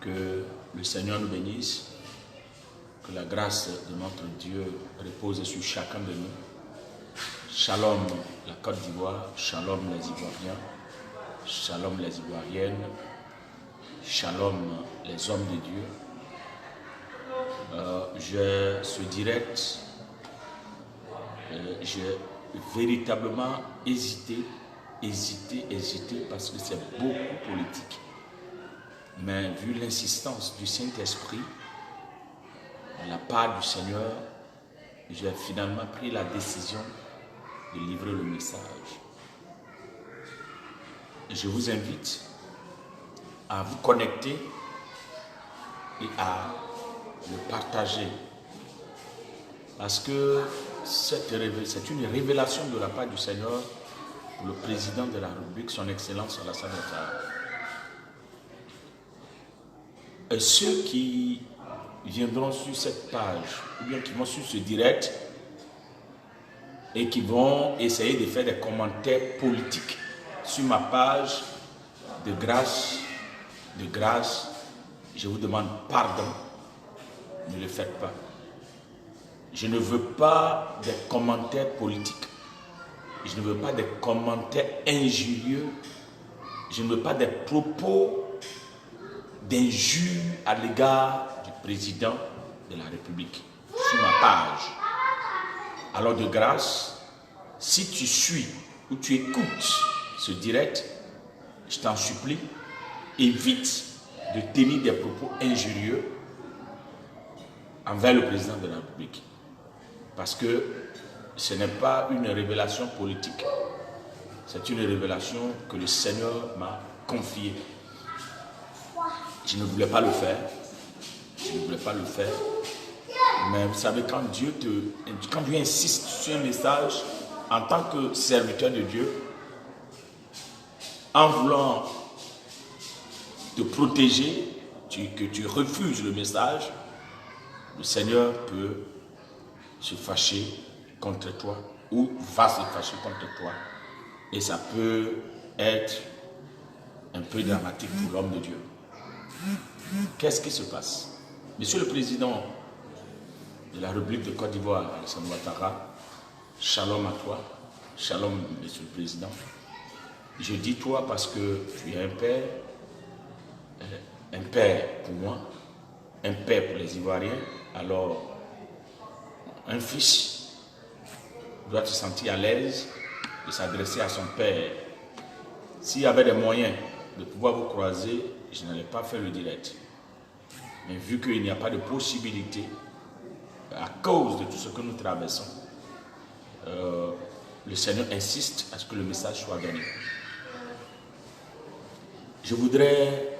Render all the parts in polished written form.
Que le Seigneur nous bénisse, que la grâce de notre Dieu repose sur chacun de nous. Shalom la Côte d'Ivoire, shalom les Ivoiriens, shalom les Ivoiriennes, shalom les hommes de Dieu. Ce direct, j'ai véritablement hésité parce que c'est beaucoup politique. Mais vu l'insistance du Saint-Esprit, de la part du Seigneur, j'ai finalement pris la décision de livrer le message. Je vous invite à vous connecter et à le partager. Parce que c'est une révélation de la part du Seigneur pour le président de la République, son Excellence Alassane Ouattara. Et ceux qui viendront sur cette page, ou bien qui vont sur ce direct, et qui vont essayer de faire des commentaires politiques sur ma page, de grâce, je vous demande pardon, ne le faites pas. Je ne veux pas des commentaires politiques, je ne veux pas des commentaires injurieux, je ne veux pas des propos d'injures à l'égard du président de la République sur ma page. Alors de grâce, si tu suis ou tu écoutes ce direct, je t'en supplie, évite de tenir des propos injurieux envers le président de la République. Parce que ce n'est pas une révélation politique, c'est une révélation que le Seigneur m'a confiée. Je ne voulais pas le faire, mais vous savez, quand Dieu insiste sur un message en tant que serviteur de Dieu, en voulant te protéger, que tu refuses le message, le Seigneur peut se fâcher contre toi ou va se fâcher contre toi. Et ça peut être un peu dramatique pour l'homme de Dieu. Qu'est-ce qui se passe? Monsieur le Président de la République de Côte d'Ivoire, Alassane Ouattara, shalom à toi, shalom Monsieur le Président. Je dis toi parce que tu es un père pour moi, un père pour les Ivoiriens. Alors, un fils doit se sentir à l'aise de s'adresser à son père. S'il y avait des moyens de pouvoir vous croiser, je n'allais pas faire le direct. Mais vu qu'il n'y a pas de possibilité, à cause de tout ce que nous traversons, le Seigneur insiste à ce que le message soit donné. Je voudrais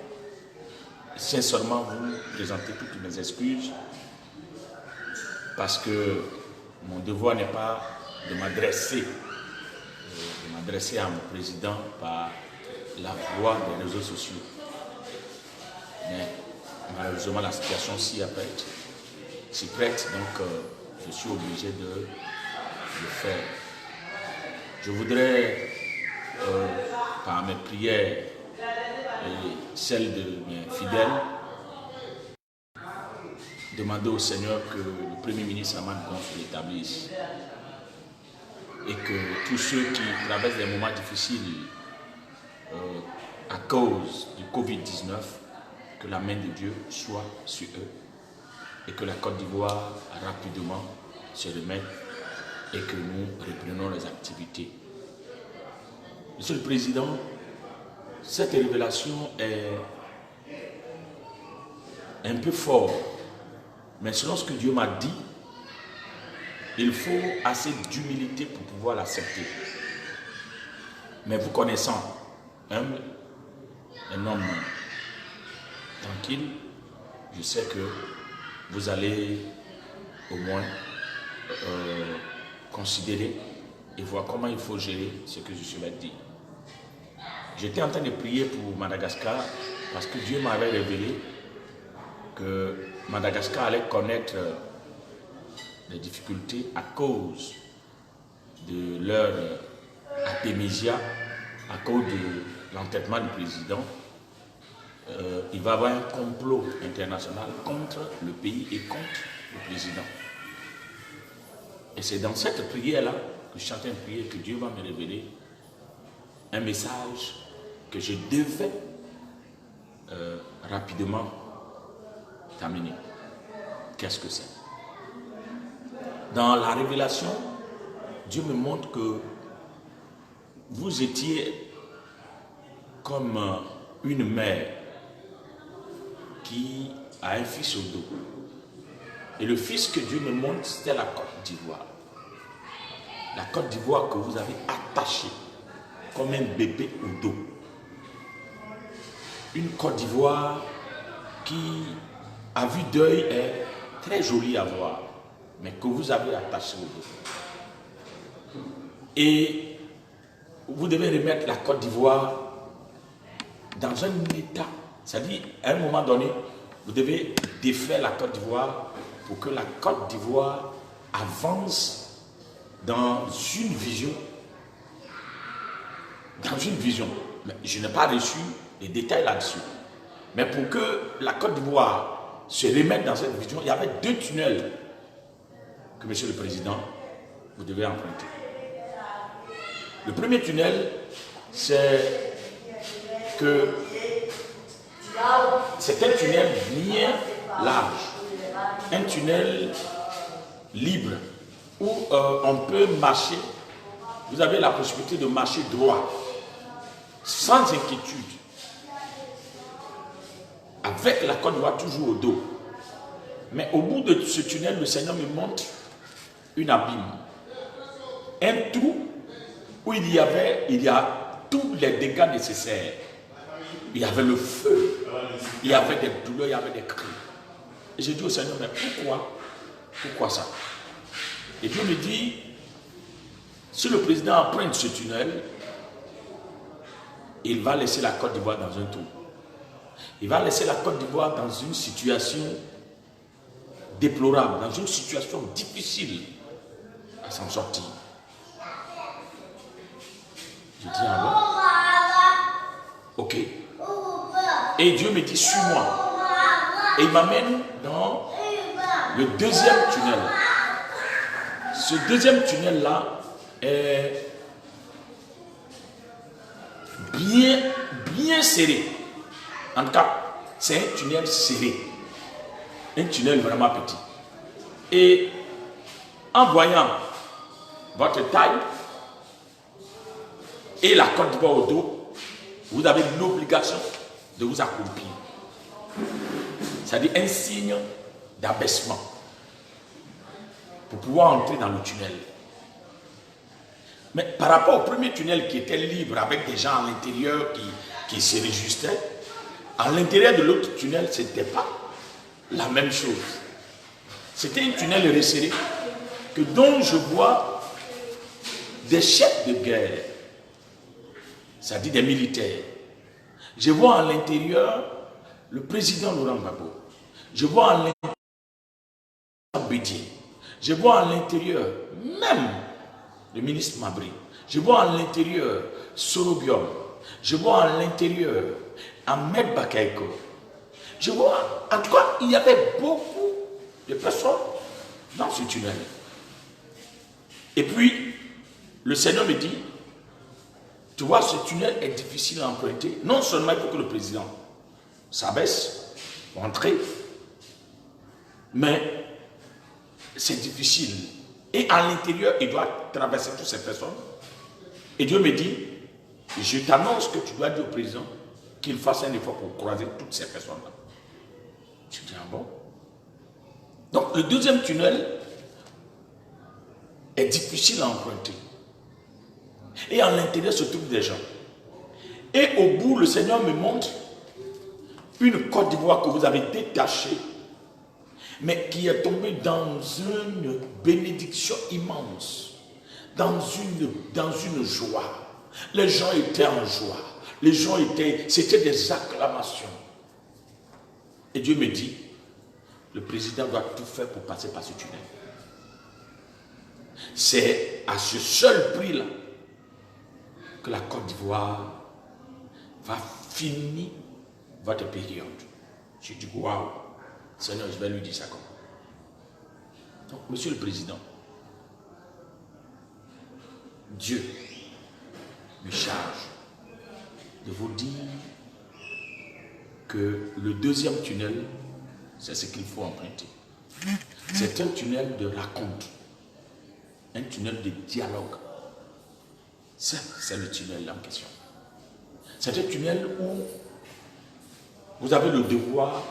sincèrement vous présenter toutes mes excuses parce que mon devoir n'est pas de m'adresser à mon président par la voie des réseaux sociaux. Mais malheureusement, la situation s'y prête, donc je suis obligé de le faire. Je voudrais, par mes prières et celles de mes fidèles, demander au Seigneur que le Premier ministre Hamad Gonf l'établisse et que tous ceux qui traversent des moments difficiles à cause du Covid-19, que la main de Dieu soit sur eux et que la Côte d'Ivoire rapidement se remette et que nous reprenons les activités. Monsieur le Président, cette révélation est un peu forte, mais selon ce que Dieu m'a dit, il faut assez d'humilité pour pouvoir l'accepter. Mais vous connaissant, humble, un homme tranquille, je sais que vous allez au moins considérer et voir comment il faut gérer ce que je vais dire. J'étais en train de prier pour Madagascar parce que Dieu m'avait révélé que Madagascar allait connaître des difficultés à cause de leur apémésia, à cause de l'entêtement du président il va y avoir un complot international contre le pays et contre le président. Et c'est dans cette prière-là que je chantais une prière que Dieu va me révéler un message que je devais rapidement terminer. Qu'est-ce que c'est? Dans la révélation, Dieu me montre que vous étiez comme une mère qui a un fils au dos. Et le fils que Dieu me montre, c'était la Côte d'Ivoire. La Côte d'Ivoire que vous avez attachée comme un bébé au dos. Une Côte d'Ivoire qui, à vue d'œil, est très jolie à voir, mais que vous avez attachée au dos. Et vous devez remettre la Côte d'Ivoire dans un état. C'est-à-dire, à un moment donné, vous devez défaire la Côte d'Ivoire pour que la Côte d'Ivoire avance dans une vision. Dans une vision. Mais je n'ai pas reçu les détails là-dessus. Mais pour que la Côte d'Ivoire se remette dans cette vision, il y avait 2 tunnels que, Monsieur le Président, vous devez emprunter. Le premier tunnel, c'est que c'est un tunnel bien large, un tunnel libre où on peut marcher. Vous avez la possibilité de marcher droit, sans inquiétude, avec la Côte d'Ivoire toujours au dos. Mais au bout de ce tunnel, le Seigneur me montre une abîme, un trou où il y a tous les dégâts nécessaires. Il y avait le feu, il y avait des douleurs, il y avait des cris. Et j'ai dit au Seigneur, mais pourquoi ça? Et Dieu me dit, si le président emprunte ce tunnel, il va laisser la Côte d'Ivoire dans un trou. Il va laisser la Côte d'Ivoire dans une situation déplorable, dans une situation difficile à s'en sortir. Je dis alors, ok. Et Dieu me dit, suis-moi. Et il m'amène dans le deuxième tunnel. Ce deuxième tunnel-là est bien serré. En tout cas, c'est un tunnel serré. Un tunnel vraiment petit. Et en voyant votre taille et la Côte d'Ivoire au dos, vous avez l'obligation de vous accroupir. C'est-à-dire un signe d'abaissement pour pouvoir entrer dans le tunnel. Mais par rapport au premier tunnel qui était libre avec des gens à l'intérieur qui se réjustaient, à l'intérieur de l'autre tunnel, ce n'était pas la même chose. C'était un tunnel resserré dont je vois des chefs de guerre, c'est-à-dire des militaires. Je vois à l'intérieur le président Laurent Gbagbo. Je vois à l'intérieur Bédié. Je vois à l'intérieur même le ministre Mabri. Je vois à l'intérieur Sorobium. Je vois à l'intérieur Ahmed Bakaïko. Je vois, en tout cas, il y avait beaucoup de personnes dans ce tunnel. Et puis, le Seigneur me dit, tu vois, ce tunnel est difficile à emprunter, non seulement pour que le président s'abaisse, entrer, mais c'est difficile. Et à l'intérieur, il doit traverser toutes ces personnes. Et Dieu me dit, je t'annonce que tu dois dire au président qu'il fasse un effort pour croiser toutes ces personnes-là. Je dis, ah bon? Donc, le deuxième tunnel est difficile à emprunter. Et à l'intérieur se trouvent des gens. Et au bout, le Seigneur me montre une Côte d'Ivoire que vous avez détachée, mais qui est tombée dans une bénédiction immense, dans une joie. Les gens étaient en joie. Les gens c'était des acclamations. Et Dieu me dit, le président doit tout faire pour passer par ce tunnel. C'est à ce seul prix-là que la Côte d'Ivoire va finir votre période. J'ai dit, waouh, Seigneur, je vais lui dire ça comme. Donc, Monsieur le Président, Dieu me charge de vous dire que le deuxième tunnel, c'est ce qu'il faut emprunter. C'est un tunnel de raconte, un tunnel de dialogue. C'est le tunnel en question. C'est un tunnel où vous avez le devoir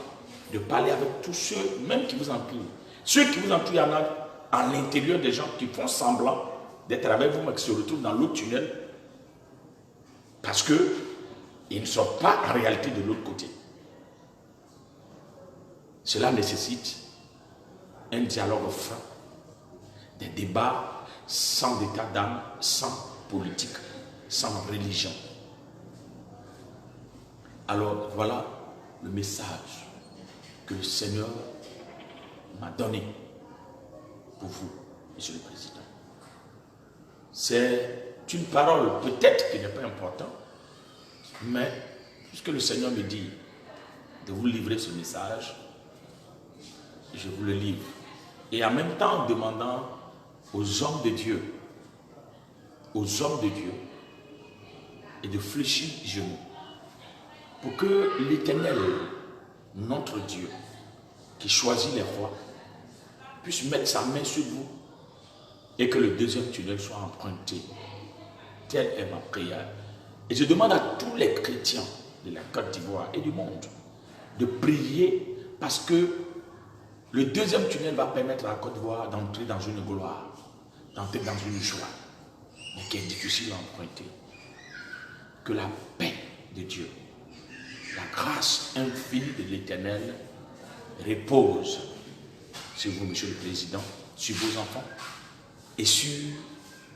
de parler avec tous ceux, même qui vous entourent. Ceux qui vous entourent, il y en a à l'intérieur des gens qui font semblant d'être avec vous, mais qui se retrouvent dans l'autre tunnel parce qu'ils ne sont pas en réalité de l'autre côté. Cela nécessite un dialogue franc, des débats sans état d'âme, sans politique, sans religion. Alors voilà le message que le Seigneur m'a donné pour vous, Monsieur le Président. C'est une parole peut-être qui n'est pas importante, mais puisque le Seigneur me dit de vous livrer ce message, je vous le livre. Et en même temps en demandant aux hommes de Dieu, et de fléchir les genoux, pour que l'Éternel, notre Dieu, qui choisit les rois, puisse mettre sa main sur vous et que le deuxième tunnel soit emprunté. Telle est ma prière. Et je demande à tous les chrétiens de la Côte d'Ivoire et du monde de prier parce que le deuxième tunnel va permettre à la Côte d'Ivoire d'entrer dans une gloire, d'entrer dans une joie, mais qui est difficile à emprunter. Que la paix de Dieu, la grâce infinie de l'Éternel repose sur vous, Monsieur le Président, sur vos enfants et sur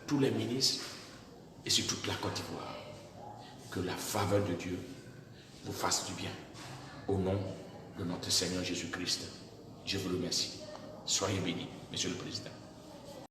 tous les ministres et sur toute la Côte d'Ivoire. Que la faveur de Dieu vous fasse du bien. Au nom de notre Seigneur Jésus-Christ, je vous remercie. Soyez bénis, Monsieur le Président.